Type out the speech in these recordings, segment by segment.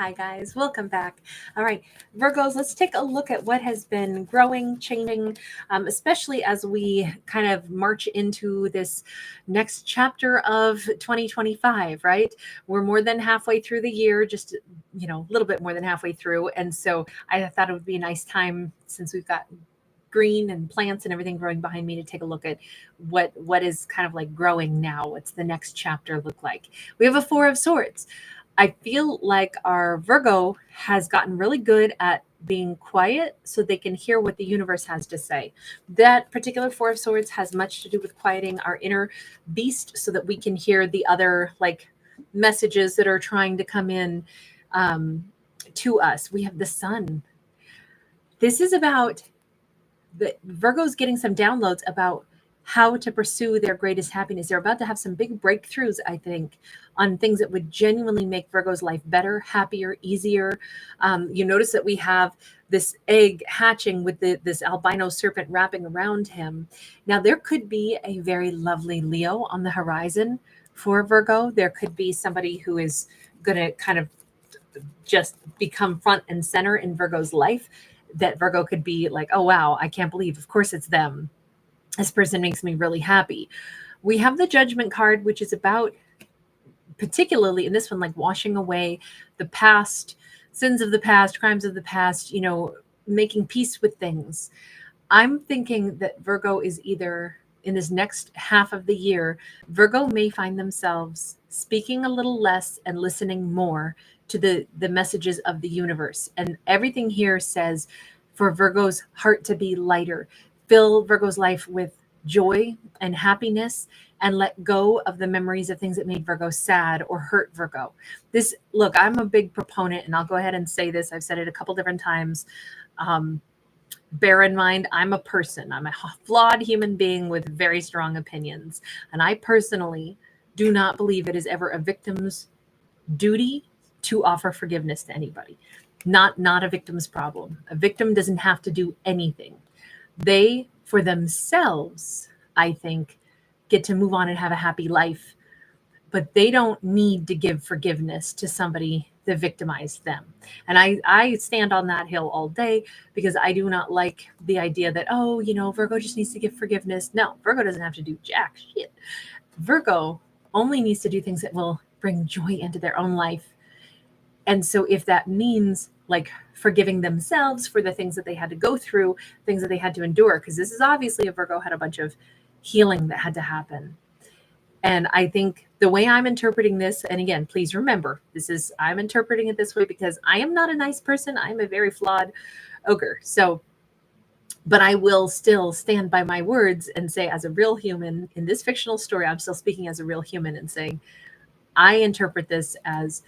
Hi, guys. Welcome back. All right, Virgos, let's take a look at what has been growing, changing, especially as we kind of march into this next chapter of 2025, right? We're more than halfway through the year, just, a little bit more than halfway through. And so I thought it would be a nice time since we've got green and plants and everything growing behind me to take a look at what is kind of like growing now. What's the next chapter look like? We have a Four of Swords. I feel like our Virgo has gotten really good at being quiet so they can hear what the universe has to say. That particular Four of Swords has much to do with quieting our inner beast so that we can hear the other like messages that are trying to come in to us. We have the Sun. This is about the Virgo's getting some downloads about how to pursue their greatest happiness. They're about to have some big breakthroughs, I think, on things that would genuinely make Virgo's life better, happier, easier. You notice that we have this egg hatching with this albino serpent wrapping around him. Now, there could be a very lovely Leo on the horizon for Virgo. There could be somebody who is going to kind of just become front and center in Virgo's life, that Virgo could be like, oh, wow, I can't believe, of course it's them. This person makes me really happy. We have the Judgment card, which is about, particularly in this one, like washing away the past, sins of the past, crimes of the past, making peace with things. I'm thinking that Virgo is either in this next half of the year, Virgo may find themselves speaking a little less and listening more to the messages of the universe. And everything here says for Virgo's heart to be lighter, fill Virgo's life with joy and happiness, and let go of the memories of things that made Virgo sad or hurt Virgo. Look, I'm a big proponent, and I'll go ahead and say this. I've said it a couple different times. Bear in mind, I'm a person. I'm a flawed human being with very strong opinions. And I personally do not believe it is ever a victim's duty to offer forgiveness to anybody. Not a victim's problem. A victim doesn't have to do anything. They, for themselves, I think, get to move on and have a happy life. But they don't need to give forgiveness to somebody that victimized them. And I stand on that hill all day because I do not like the idea that, Virgo just needs to give forgiveness. No, Virgo doesn't have to do jack shit. Virgo only needs to do things that will bring joy into their own life. And so if that means like forgiving themselves for the things that they had to go through, things that they had to endure, because this is obviously a Virgo had a bunch of healing that had to happen. And I think the way I'm interpreting this, and again, please remember, I'm interpreting it this way because I am not a nice person. I'm a very flawed ogre. But I will still stand by my words and say, as a real human in this fictional story, I'm still speaking as a real human and saying, I interpret this as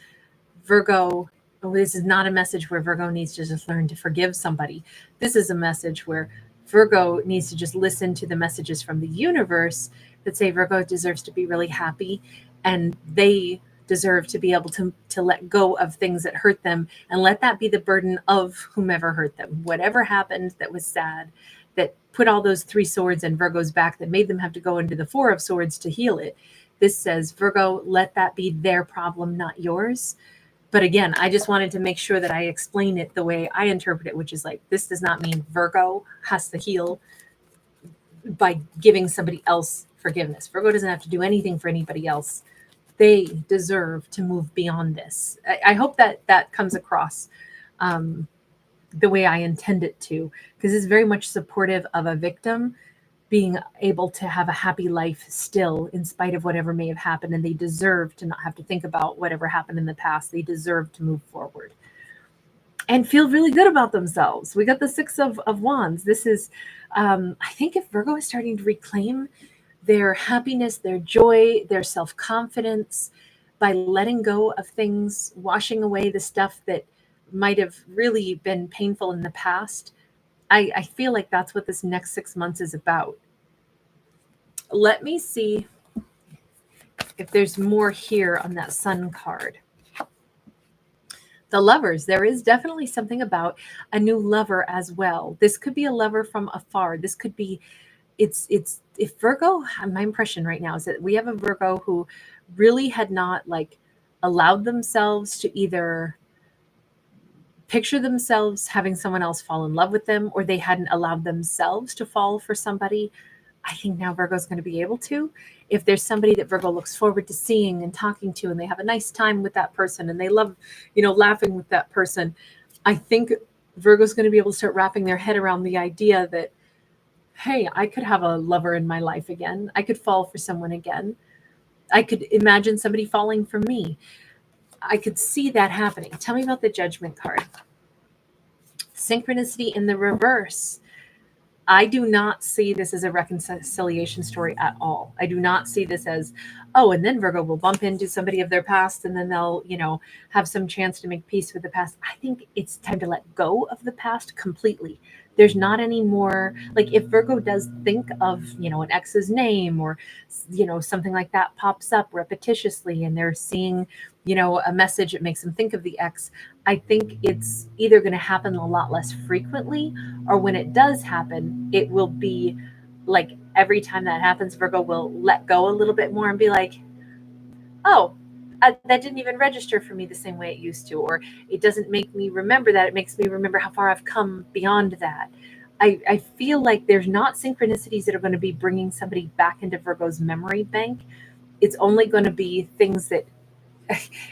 Virgo. This is not a message where Virgo needs to just learn to forgive somebody. This is a message where Virgo needs to just listen to the messages from the universe that say Virgo deserves to be really happy, and they deserve to be able to let go of things that hurt them, and let that be the burden of whomever hurt them. Whatever happened that was sad, that put all those three swords in Virgo's back, that made them have to go into the Four of Swords to heal it. This says, Virgo, let that be their problem, not yours. But again, I just wanted to make sure that I explain it the way I interpret it, which is like, this does not mean Virgo has to heal by giving somebody else forgiveness. Virgo doesn't have to do anything for anybody else. They deserve to move beyond this. I hope that comes across the way I intend it to, because it's very much supportive of a victim being able to have a happy life still in spite of whatever may have happened. And they deserve to not have to think about whatever happened in the past. They deserve to move forward and feel really good about themselves. We got the Six of Wands. This is, I think if Virgo is starting to reclaim their happiness, their joy, their self-confidence by letting go of things, washing away the stuff that might have really been painful in the past. I feel like that's what this next 6 months is about. Let me see if there's more here on that Sun card. The Lovers, there is definitely something about a new lover as well. This could be a lover from afar. This could be, if Virgo, my impression right now is that we have a Virgo who really had not like allowed themselves to either picture themselves having someone else fall in love with them, or they hadn't allowed themselves to fall for somebody, I think now Virgo's going to be able to. If there's somebody that Virgo looks forward to seeing and talking to, and they have a nice time with that person, and they love, laughing with that person, I think Virgo's going to be able to start wrapping their head around the idea that, hey, I could have a lover in my life again. I could fall for someone again. I could imagine somebody falling for me. I could see that happening. Tell me about the Judgment card. Synchronicity in the reverse. I do not see this as a reconciliation story at all. I do not see this as, oh, and then Virgo will bump into somebody of their past and then they'll, have some chance to make peace with the past. I think it's time to let go of the past completely. There's not any more, like if Virgo does think of, an ex's name or, something like that pops up repetitiously and they're seeing, a message that makes them think of the ex, I think it's either going to happen a lot less frequently, or when it does happen, it will be like every time that happens, Virgo will let go a little bit more and be like, oh, that didn't even register for me the same way it used to, or it doesn't make me remember that. It makes me remember how far I've come beyond that. I feel like there's not synchronicities that are going to be bringing somebody back into Virgo's memory bank. It's only going to be things that,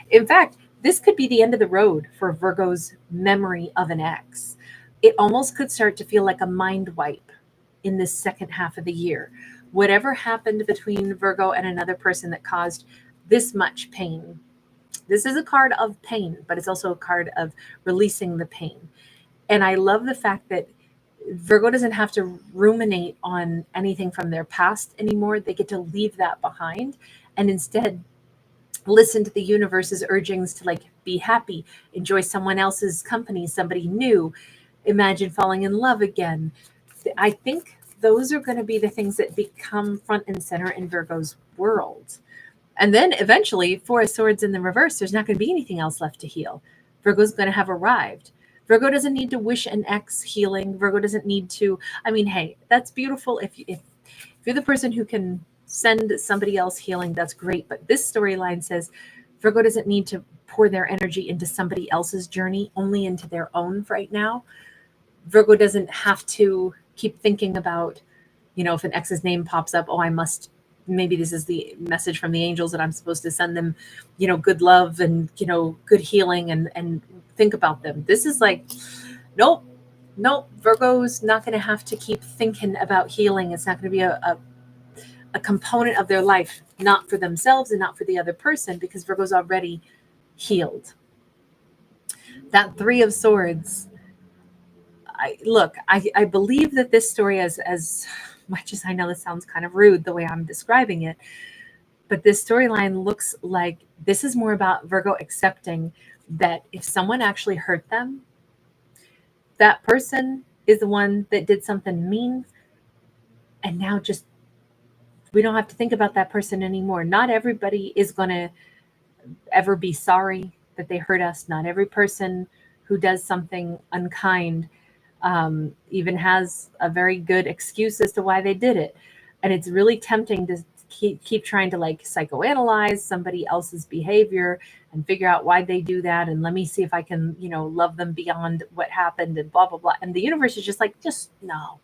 in fact, this could be the end of the road for Virgo's memory of an ex. It almost could start to feel like a mind wipe in this second half of the year. Whatever happened between Virgo and another person that caused this much pain. This is a card of pain, but it's also a card of releasing the pain. And I love the fact that Virgo doesn't have to ruminate on anything from their past anymore. They get to leave that behind and instead listen to the universe's urgings to be happy, enjoy someone else's company, somebody new, imagine falling in love again. I think those are going to be the things that become front and center in Virgo's world. And then eventually, Four of Swords in the reverse, there's not going to be anything else left to heal. Virgo's going to have arrived. Virgo doesn't need to wish an ex healing. Virgo doesn't need to, hey, that's beautiful. If you're the person who can send somebody else healing, that's great. But this storyline says Virgo doesn't need to pour their energy into somebody else's journey, only into their own right now. Virgo doesn't have to keep thinking about, if an ex's name pops up, maybe this is the message from the angels that I'm supposed to send them, good love and, good healing and think about them. This is like, nope, Virgo's not going to have to keep thinking about healing. It's not going to be a component of their life, not for themselves and not for the other person, because Virgo's already healed. That Three of Swords, I believe that this story, as much as I know this sounds kind of rude the way I'm describing it, but this storyline looks like this is more about Virgo accepting that if someone actually hurt them, that person is the one that did something mean, and now just we don't have to think about that person anymore. Not everybody is going to ever be sorry that they hurt us. Not every person who does something unkind even has a very good excuse as to why they did it. And it's really tempting to keep trying to psychoanalyze somebody else's behavior and figure out why they do that. And let me see if I can, love them beyond what happened and blah, blah, blah. And the universe is just no.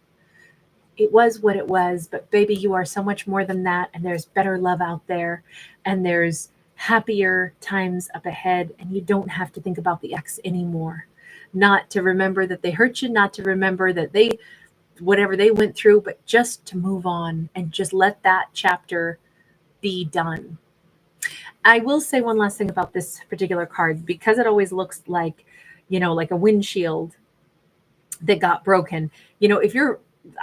It was what it was, but baby, you are so much more than that. And there's better love out there and there's happier times up ahead. And you don't have to think about the ex anymore. Not to remember that they hurt you, not to remember that whatever they went through, but just to move on and just let that chapter be done. I will say one last thing about this particular card, because it always looks like, like a windshield that got broken.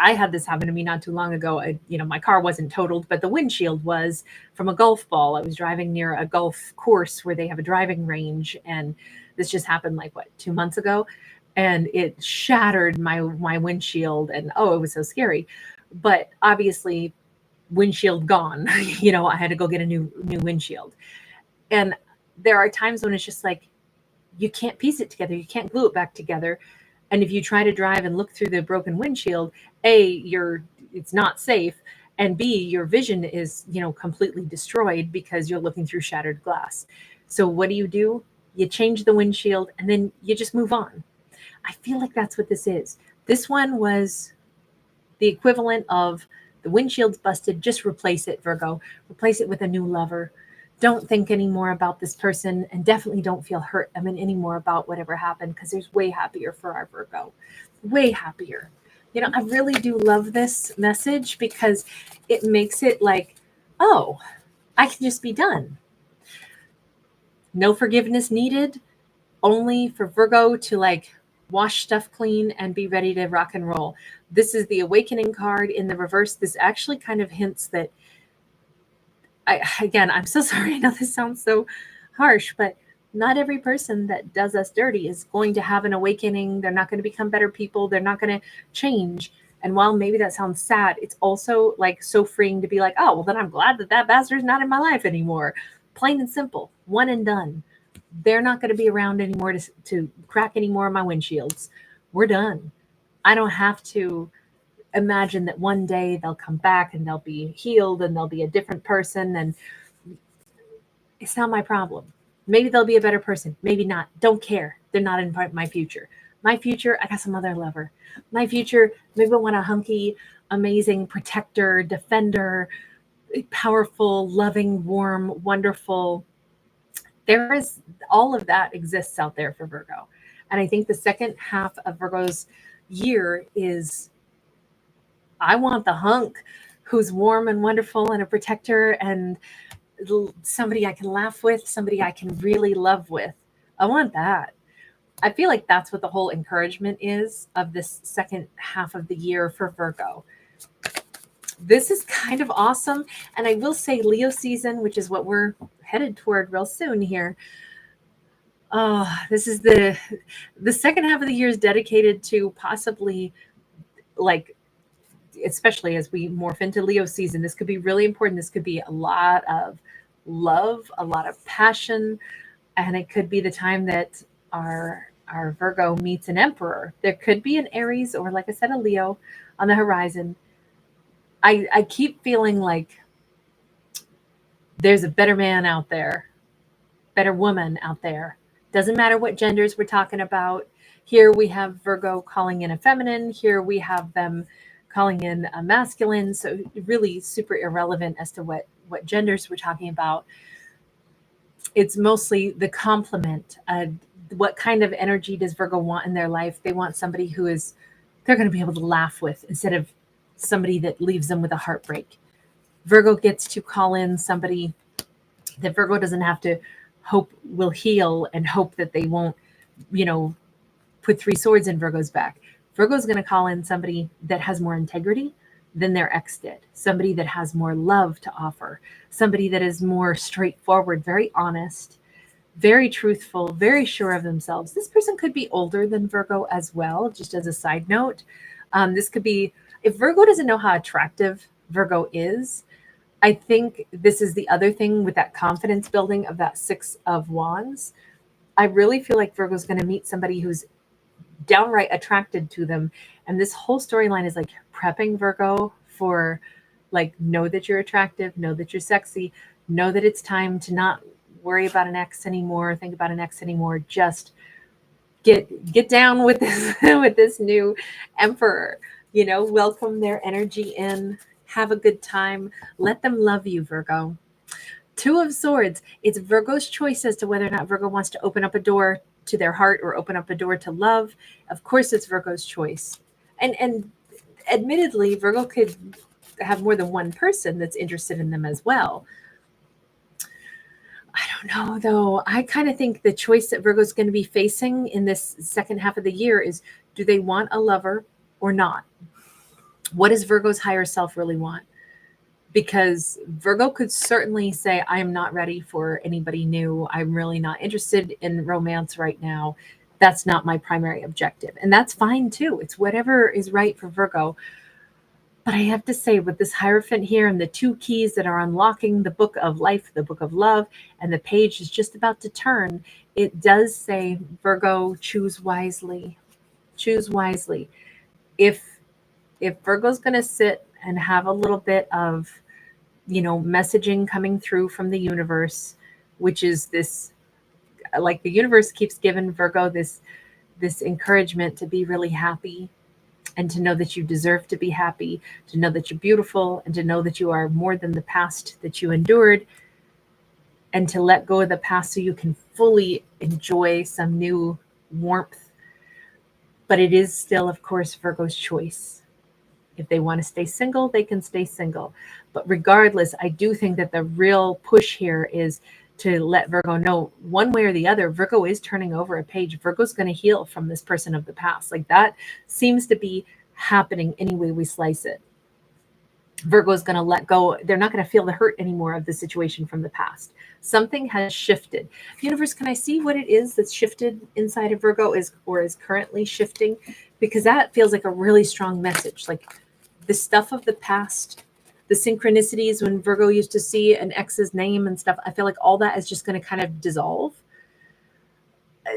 I had this happen to me not too long ago. My car wasn't totaled, but the windshield was from a golf ball. I was driving near a golf course where they have a driving range, and this just happened 2 months ago, and it shattered my windshield, and it was so scary. But obviously, windshield gone. I had to go get a new windshield. And there are times when it's just you can't piece it together. You can't glue it back together. And if you try to drive and look through the broken windshield, it's not safe. And B, your vision is, completely destroyed because you're looking through shattered glass. So what do? you change the windshield, and then you just move on. I feel like that's what this is. This one was the equivalent of the windshield's busted, just replace it, Virgo. Replace it with a new lover. Don't think anymore about this person, and definitely don't feel hurt anymore about whatever happened, because there's way happier for our Virgo. Way happier. You know, I really do love this message because it makes it like, oh, I can just be done. No forgiveness needed, only for Virgo to like wash stuff clean and be ready to rock and roll. This is the awakening card in the reverse. This actually kind of hints that I'm so sorry. I know this sounds so harsh, but not every person that does us dirty is going to have an awakening. They're not going to become better people. They're not going to change. And while maybe that sounds sad, it's also like so freeing to be like, oh, well, then I'm glad that bastard's not in my life anymore. Plain and simple, one and done. They're not going to be around anymore to crack any more of my windshields. We're done. I don't have to imagine that one day they'll come back and they'll be healed and they'll be a different person. And it's not my problem. Maybe they'll be a better person. Maybe not. Don't care. They're not in my future. My future, I got some other lover. My future, maybe I want a hunky, amazing protector, defender, powerful, loving, warm, wonderful. There is all of that exists out there for Virgo. And I think the second half of Virgo's year is, I want the hunk who's warm and wonderful and a protector and somebody I can laugh with, somebody I can really love with. I want that. I feel like that's what the whole encouragement is of this second half of the year for Virgo. This is kind of awesome. And I will say Leo season, which is what we're headed toward real soon here. Oh, this is the second half of the year is dedicated to possibly, like, especially as we morph into Leo season, this could be really important. This could be a lot of love, a lot of passion, and it could be the time that our Virgo meets an emperor. There could be an Aries or, like I said, a Leo on the horizon. I keep feeling like there's a better man out there, better woman out there. Doesn't matter what genders we're talking about. Here we have Virgo calling in a feminine. Here we have them calling in a masculine. So really super irrelevant as to what genders we're talking about. It's mostly the complement. What kind of energy does Virgo want in their life? They want somebody who is, they're going to be able to laugh with instead of somebody that leaves them with a heartbreak. Virgo gets to call in somebody that Virgo doesn't have to hope will heal and hope that they won't, put three swords in Virgo's back. Virgo's going to call in somebody that has more integrity than their ex did, somebody that has more love to offer, somebody that is more straightforward, very honest, very truthful, very sure of themselves. This person could be older than Virgo as well, just as a side note. This could be, if Virgo doesn't know how attractive Virgo is, I think this is the other thing with that confidence building of that Six of Wands. I really feel like Virgo's going to meet somebody who's downright attracted to them. And this whole storyline is like prepping Virgo for, like, know that you're attractive, know that you're sexy, know that it's time to not worry about an ex anymore, think about an ex anymore. Just get down with this with this new emperor. Welcome their energy in, have a good time, let them love you, Virgo. Two of Swords, it's Virgo's choice as to whether or not Virgo wants to open up a door to their heart or open up a door to love. Of course, it's Virgo's choice. And admittedly, Virgo could have more than one person that's interested in them as well. I don't know, though. I kind of think the choice that Virgo's going to be facing in this second half of the year is, do they want a lover or not? What does Virgo's higher self really want? Because Virgo could certainly say, I am not ready for anybody new. I'm really not interested in romance right now. That's not my primary objective. And that's fine too. It's whatever is right for Virgo. But I have to say, with this Hierophant here and the two keys that are unlocking the book of life, the book of love, and the page is just about to turn, it does say, Virgo, choose wisely. Choose wisely. If Virgo's going to sit and have a little bit of, messaging coming through from the universe, which is this like the universe keeps giving Virgo this encouragement to be really happy, and to know that you deserve to be happy, to know that you're beautiful, and to know that you are more than the past that you endured, and to let go of the past so you can fully enjoy some new warmth. But it is still, of course, Virgo's choice. If they want to stay single, they can stay single. But regardless, I do think that the real push here is to let Virgo know, one way or the other, Virgo is turning over a page. Virgo's going to heal from this person of the past. Like, that seems to be happening any way we slice it. Virgo is going to let go. They're not going to feel the hurt anymore of the situation from the past. Something has shifted. Universe, can I see what it is that's shifted inside of Virgo is currently shifting? Because that feels like a really strong message. Like, the stuff of the past, the synchronicities when Virgo used to see an ex's name and stuff, I feel like all that is just going to kind of dissolve.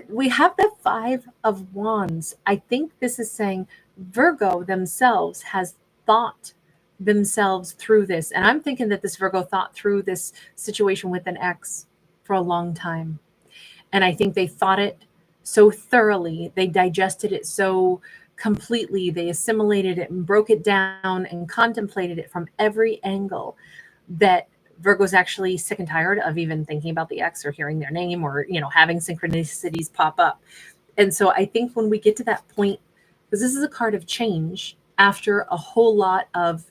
We have the 5 of Wands. I think this is saying Virgo themselves has thought themselves through this. And I'm thinking that this Virgo thought through this situation with an ex for a long time. And I think they thought it so thoroughly, they digested it so completely, they assimilated it and broke it down and contemplated it from every angle, that Virgo's actually sick and tired of even thinking about the ex or hearing their name or, having synchronicities pop up. And so I think when we get to that point, because this is a card of change after a whole lot of,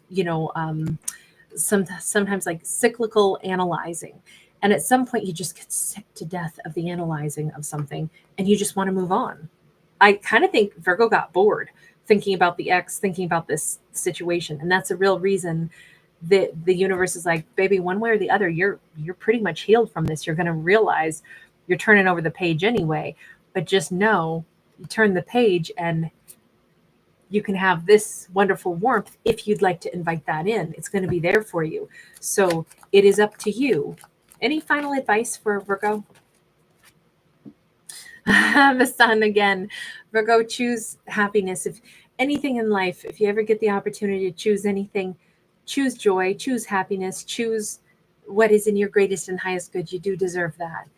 sometimes like cyclical analyzing. And at some point you just get sick to death of the analyzing of something and you just want to move on. I kind of think Virgo got bored thinking about the ex, thinking about this situation. And that's a real reason that the universe is like, baby, one way or the other, you're pretty much healed from this. You're going to realize you're turning over the page anyway, but just know you turn the page and you can have this wonderful warmth. If you'd like to invite that in, it's going to be there for you. So it is up to you. Any final advice for Virgo? The sun again. Virgo, choose happiness. If anything in life, if you ever get the opportunity to choose anything, choose joy, choose happiness, choose what is in your greatest and highest good. You do deserve that.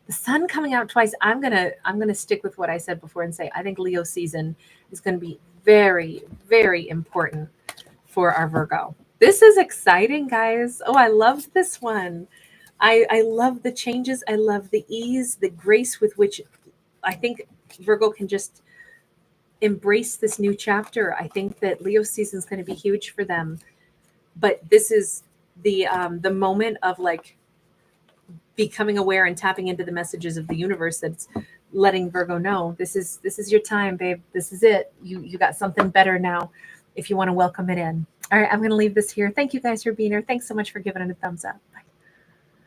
The sun coming out twice. I'm gonna stick with what I said before and say I think Leo season is going to be very, very important for our Virgo. This is exciting, guys. Oh, I love this one. I love the changes. I love the ease, the grace with which I think Virgo can just embrace this new chapter. I think that Leo season is going to be huge for them. But this is the moment of like becoming aware and tapping into the messages of the universe that's letting Virgo know this is your time, babe. This is it. You got something better now if you want to welcome it in. All right, I'm going to leave this here. Thank you guys for being here. Thanks so much for giving it a thumbs up. Bye.